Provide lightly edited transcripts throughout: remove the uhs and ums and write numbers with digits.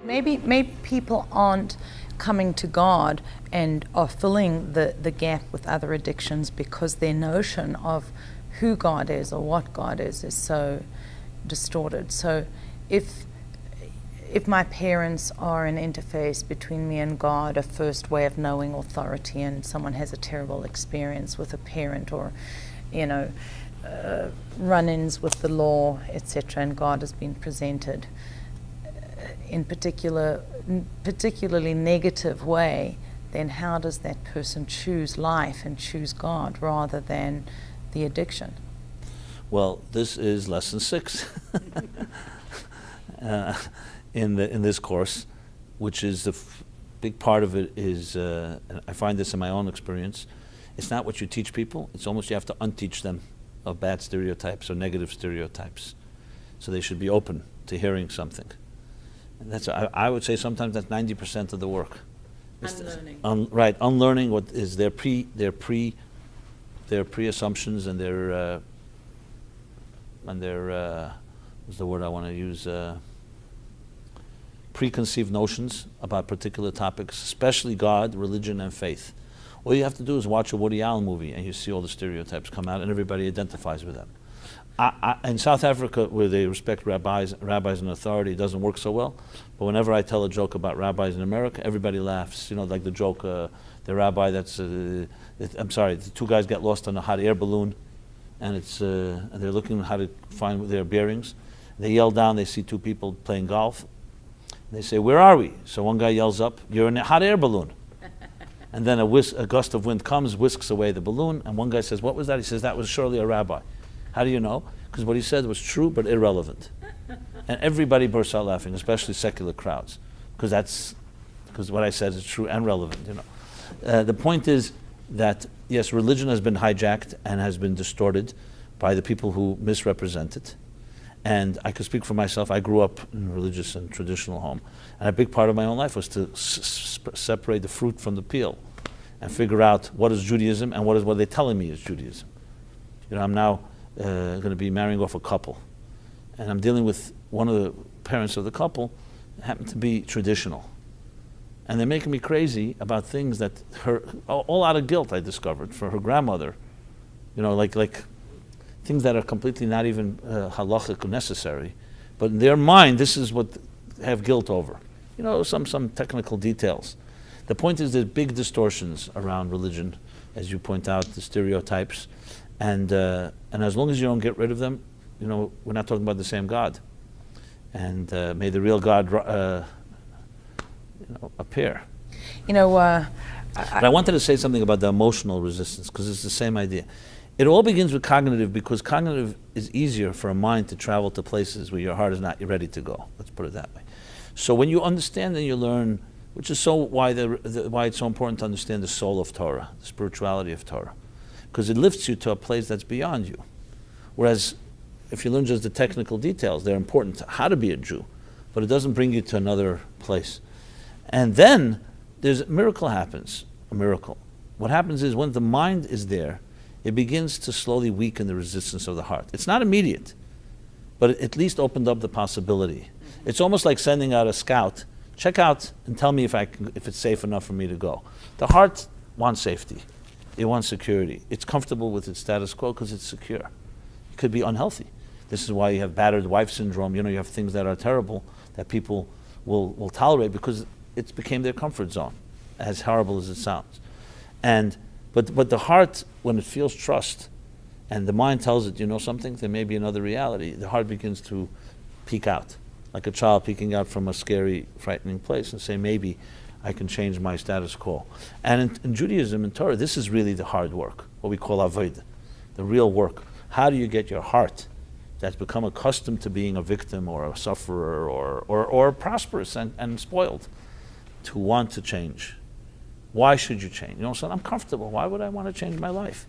Maybe people aren't coming to God and are filling the gap with other addictions because their notion of who God is or what God is so distorted. So if my parents are an interface between me and God, a first way of knowing authority, and someone has a terrible experience with a parent or, run-ins with the law, etc., and God has been presented in particularly negative way, then how does that person choose life and choose God rather than the addiction? Well, this is lesson 6 in this course, which is the big part of it is, and I find this in my own experience, it's not what you teach people, it's almost you have to unteach them of bad stereotypes or negative stereotypes. So they should be open to hearing something. And that's, I would say sometimes that's 90% of the work. Unlearning. Right, unlearning what is their pre-assumptions and their what's the word I want to use? Preconceived notions about particular topics, especially God, religion, and faith. All you have to do is watch a Woody Allen movie and you see all the stereotypes come out and everybody identifies with them. In South Africa, where they respect rabbis and authority, it doesn't work so well. But whenever I tell a joke about rabbis in America, everybody laughs. Like the joke, the rabbi the 2 guys get lost on a hot air balloon, and they're looking how to find their bearings. They yell down, they see 2 people playing golf. They say, "Where are we?" So one guy yells up, "You're in a hot air balloon." And then a gust of wind comes, whisks away the balloon, and one guy says, "What was that?" He says, "That was surely a rabbi." How do you know? Because what he said was true but irrelevant. And everybody bursts out laughing, especially secular crowds, because what I said is true and relevant. The point is that, yes, religion has been hijacked and has been distorted by the people who misrepresent it. And I could speak for myself. I grew up in a religious and traditional home. And a big part of my own life was to separate the fruit from the peel and figure out what is Judaism and what they're telling me is Judaism. I'm now going to be marrying off a couple. And I'm dealing with one of the parents of the couple that happen to be traditional. And they're making me crazy about things that all out of guilt I discovered for her grandmother. Like things that are completely not even halachic or necessary. But in their mind, this is what they have guilt over. Some technical details. The point is there's big distortions around religion, as you point out, the stereotypes. And as long as you don't get rid of them, we're not talking about the same God. And may the real God appear. But I wanted to say something about the emotional resistance, because it's the same idea. It all begins with cognitive, because cognitive is easier for a mind to travel to places where your heart is not ready to go. Let's put it that way. So when you understand and you learn, which is why it's so important to understand the soul of Torah, the spirituality of Torah, because it lifts you to a place that's beyond you. Whereas if you learn just the technical details, they're important to how to be a Jew, but it doesn't bring you to another place. And then a miracle happens, a miracle. What happens is when the mind is there, it begins to slowly weaken the resistance of the heart. It's not immediate, but it at least opened up the possibility. It's almost like sending out a scout, check out and tell me if it's safe enough for me to go. The heart wants safety. It wants security. It's comfortable with its status quo because it's secure. It could be unhealthy. This is why you have battered wife syndrome. You have things that are terrible that people will tolerate because it became their comfort zone, as horrible as it sounds. But the heart, when it feels trust, and the mind tells it, something, there may be another reality, the heart begins to peek out, like a child peeking out from a scary, frightening place and say, maybe I can change my status quo. And in Judaism and Torah, this is really the hard work, what we call avodah, the real work. How do you get your heart that's become accustomed to being a victim or a sufferer or prosperous and spoiled to want to change? Why should you change? So I'm comfortable. Why would I want to change my life?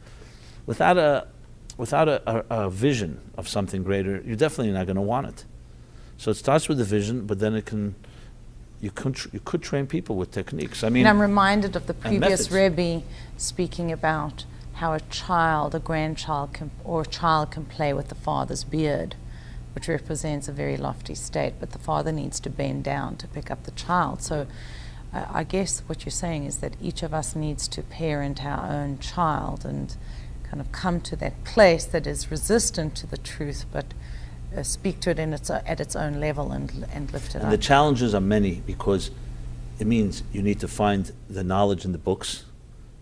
Without a vision of something greater, you're definitely not going to want it. So it starts with the vision, but then you could train people with techniques. And I'm reminded of the previous Rabbi speaking about how a child, a grandchild, or a child can play with the father's beard, which represents a very lofty state, but the father needs to bend down to pick up the child. So I guess what you're saying is that each of us needs to parent our own child and kind of come to that place that is resistant to the truth, but speak to it at its own level and lift it up. And the challenges are many, because it means you need to find the knowledge in the books,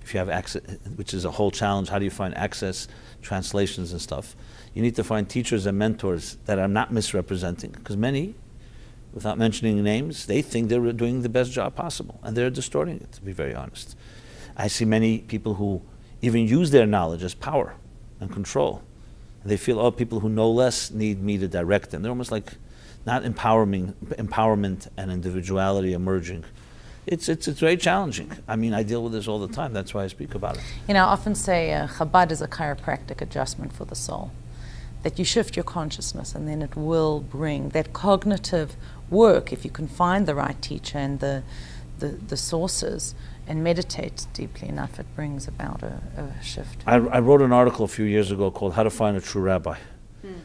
if you have access, which is a whole challenge. How do you find access, translations and stuff? You need to find teachers and mentors that are not misrepresenting, because many, without mentioning names, they think they're doing the best job possible, and they're distorting it, to be very honest. I see many people who even use their knowledge as power and control. And they feel, oh, people who know less need me to direct them. They're almost like not empowerment and individuality emerging. It's very challenging. I mean, I deal with this all the time. That's why I speak about it. You know, I often say Chabad is a chiropractic adjustment for the soul. That you shift your consciousness, and then it will bring that cognitive work, if you can find the right teacher and the sources and meditate deeply enough, it brings about a shift. I wrote an article a few years ago called How to Find a True Rabbi.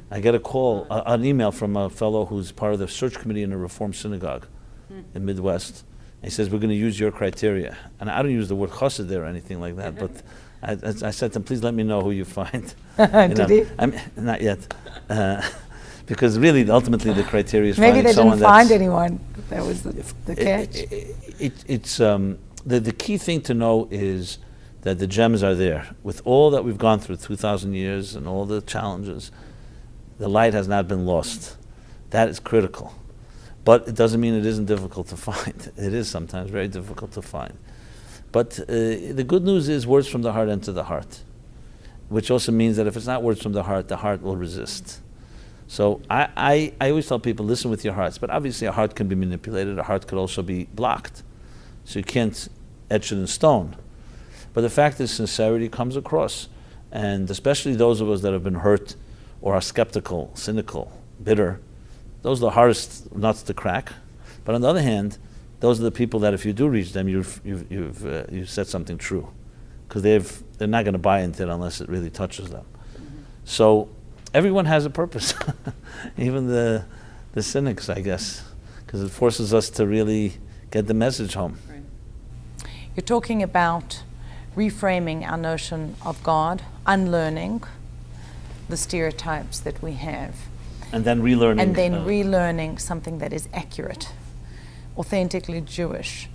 I get a call, an email from a fellow who's part of the search committee in a Reform synagogue in Midwest. He says, we're going to use your criteria. And I don't use the word chassid there or anything like that, but I said to him, please let me know who you find. Did he? Not yet. Because really, ultimately, the criteria is maybe finding someone they didn't find anyone. That was the catch. It's the key thing to know is that the gems are there. With all that we've gone through, 2,000 years and all the challenges, the light has not been lost. That is critical. But it doesn't mean it isn't difficult to find. It is sometimes very difficult to find. But the good news is words from the heart enter the heart, which also means that if it's not words from the heart will resist. So I always tell people, listen with your hearts. But obviously a heart can be manipulated. A heart could also be blocked. So you can't etch it in stone. But the fact is sincerity comes across. And especially those of us that have been hurt or are skeptical, cynical, bitter, those are the hardest nuts to crack. But on the other hand, those are the people that if you do reach them, you've said something true. Because they're not going to buy into it unless it really touches them. So everyone has a purpose, even the cynics, I guess, because it forces us to really get the message home. Right. You're talking about reframing our notion of God, unlearning the stereotypes that we have. And then relearning. And then relearning something that is accurate, authentically Jewish.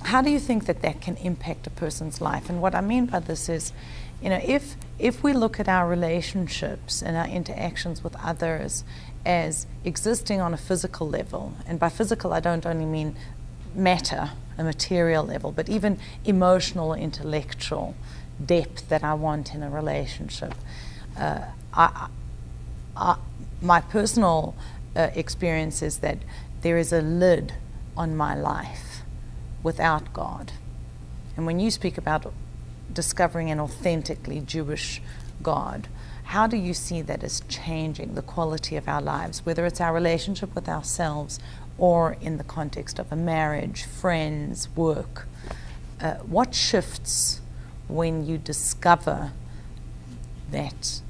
How do you think that that can impact a person's life? And what I mean by this is, you know, if we look at our relationships and our interactions with others as existing on a physical level, and by physical I don't only mean matter, a material level, but even emotional, intellectual depth that I want in a relationship. My personal experience is that there is a lid on my life without God. And when you speak about discovering an authentically Jewish God, how do you see that as changing the quality of our lives, whether it's our relationship with ourselves or in the context of a marriage, friends, work? What shifts when you discover that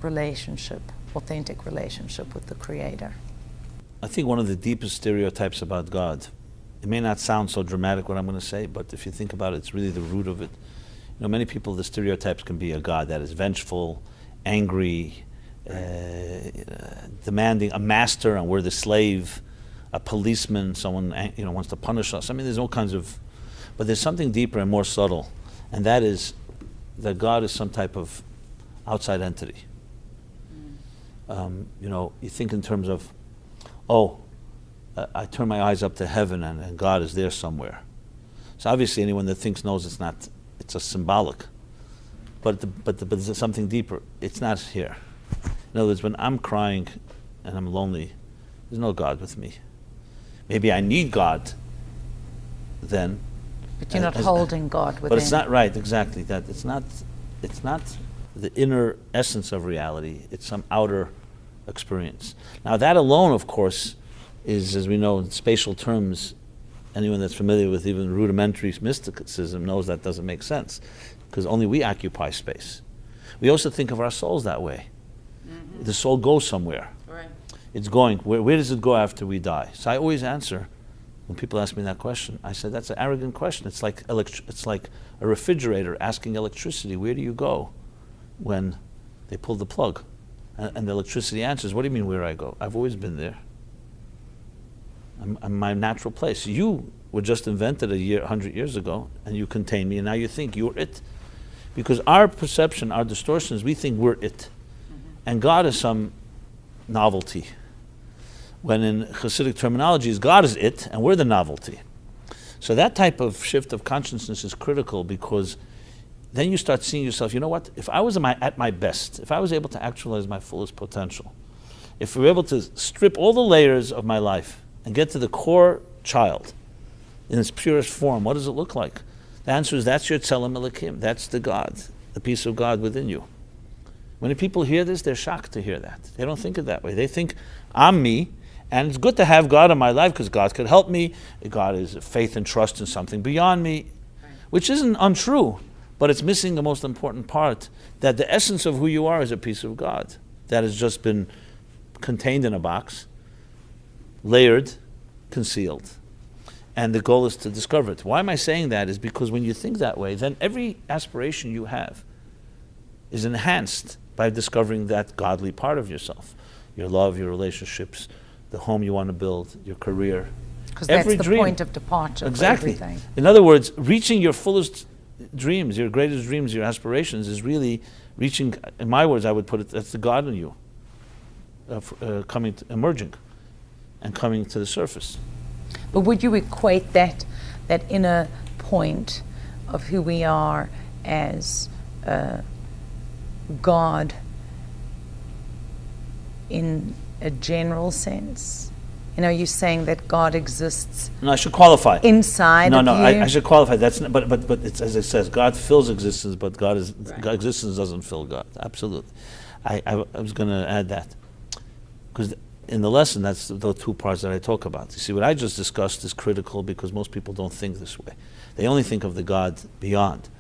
relationship, authentic relationship with the Creator? I think one of the deepest stereotypes about God, it may not sound so dramatic what I'm going to say, but if you think about it, it's really the root of it. You know, many people, the stereotypes can be a God that is vengeful, angry, demanding, a master, and we're the slave, a policeman, someone wants to punish us. I mean, there's all kinds of, but there's something deeper and more subtle, and that is that God is some type of outside entity. You think in terms of, I turn my eyes up to heaven and God is there somewhere. So obviously anyone that thinks knows it's not, it's a symbolic. But there's something deeper. It's not here. In other words, when I'm crying and I'm lonely, there's no God with me. Maybe I need God then. But you're not holding God within. But it's not right, exactly. That it's not the inner essence of reality. It's some outer experience. Now that alone, of course, is, as we know in spatial terms, anyone that's familiar with even rudimentary mysticism knows that doesn't make sense. because only we occupy space. We also think of our souls that way. The soul goes somewhere. Right. It's going. Where does it go after we die? So I always answer, when people ask me that question, I said, that's an arrogant question. It's like a refrigerator asking electricity, where do you go when they pull the plug? And the electricity answers, what do you mean where I go? I've always been there. I'm my natural place. You were just invented 100 years ago, and you contain me, and now you think you're it. Because our perception, our distortions, we think we're it. And God is some novelty. When in Hasidic terminology, God is it, and we're the novelty. So that type of shift of consciousness is critical, because then you start seeing yourself, you know what, if I was at my best, if I was able to actualize my fullest potential, if we were able to strip all the layers of my life and get to the core child in its purest form, what does it look like? The answer is, that's your Tzelem Elokim, that's the God, the piece of God within you. When people hear this, they're shocked to hear that. They don't think it that way. They think, I'm me, and it's good to have God in my life because God could help me. God is faith and trust in something beyond me, which isn't untrue, but it's missing the most important part, that the essence of who you are is a piece of God that has just been contained in a box, layered, concealed. And the goal is to discover it. Why am I saying that? Is because when you think that way, then every aspiration you have is enhanced by discovering that godly part of yourself. Your love, your relationships, the home you want to build, your career. Because that's the point of departure for everything. In other words, reaching your fullest dreams, your greatest dreams, your aspirations is really reaching, in my words I would put it, that's the God in you, emerging and coming to the surface. But would you equate that inner point of who we are as God in a general sense? You know, you're saying that God exists. No, I should qualify. Inside of you. I should qualify. That's not, but it's as it says, God fills existence, but God existence doesn't fill God. Absolutely. I was going to add that, because in the lesson, that's the two parts that I talk about. You see, what I just discussed is critical because most people don't think this way. They only think of the God beyond.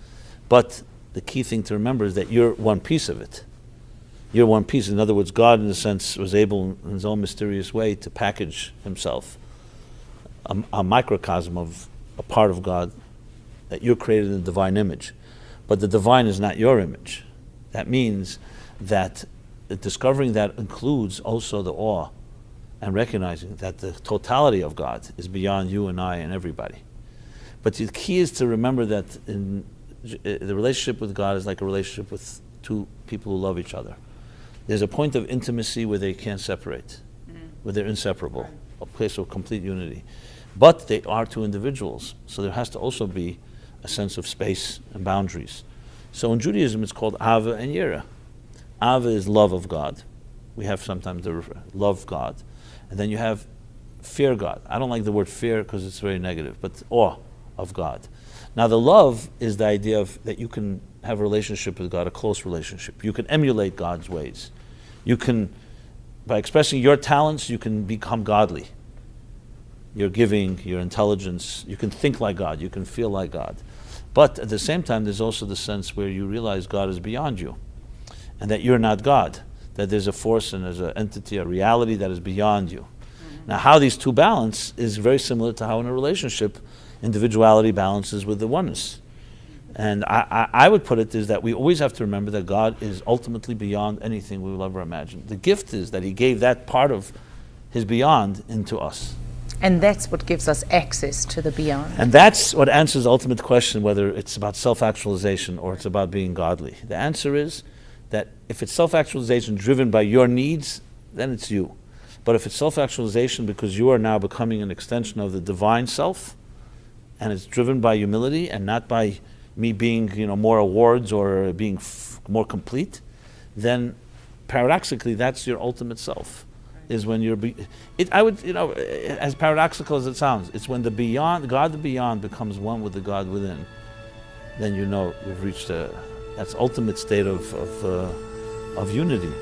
But the key thing to remember is that you're one piece of it. You're one piece. In other words, God, in a sense, was able, in his own mysterious way, to package himself, a microcosm of a part of God that you're created in the divine image. But the divine is not your image. That means that discovering that includes also the awe and recognizing that the totality of God is beyond you and I and everybody. But the key is to remember that the relationship with God is like a relationship with two people who love each other. There's a point of intimacy where they can't separate, where they're inseparable, a place of complete unity. But they are two individuals, so there has to also be a sense of space and boundaries. So in Judaism it's called Ava and Yira. Ava is love of God. We have sometimes the love God. And then you have fear God. I don't like the word fear because it's very negative, but awe of God. Now the love is the idea of that you can have a relationship with God, a close relationship. You can emulate God's ways. You can, by expressing your talents, you can become godly. Your giving, your intelligence, you can think like God, you can feel like God. But at the same time, there's also the sense where you realize God is beyond you and that you're not God, that there's a force and there's an entity, a reality that is beyond you. Now, how these two balance is very similar to how in a relationship, individuality balances with the oneness. And I would put it is that we always have to remember that God is ultimately beyond anything we will ever imagine. The gift is that he gave that part of his beyond into us. And that's what gives us access to the beyond. And that's what answers the ultimate question, whether it's about self-actualization or it's about being godly. The answer is that if it's self-actualization driven by your needs, then it's you. But if it's self-actualization because you are now becoming an extension of the divine self, and it's driven by humility and not by me being, more awards or being more complete, then paradoxically that's your ultimate self. Is when you're, as paradoxical as it sounds, it's when the beyond, God the beyond becomes one with the God within, then you've reached that's ultimate state of unity.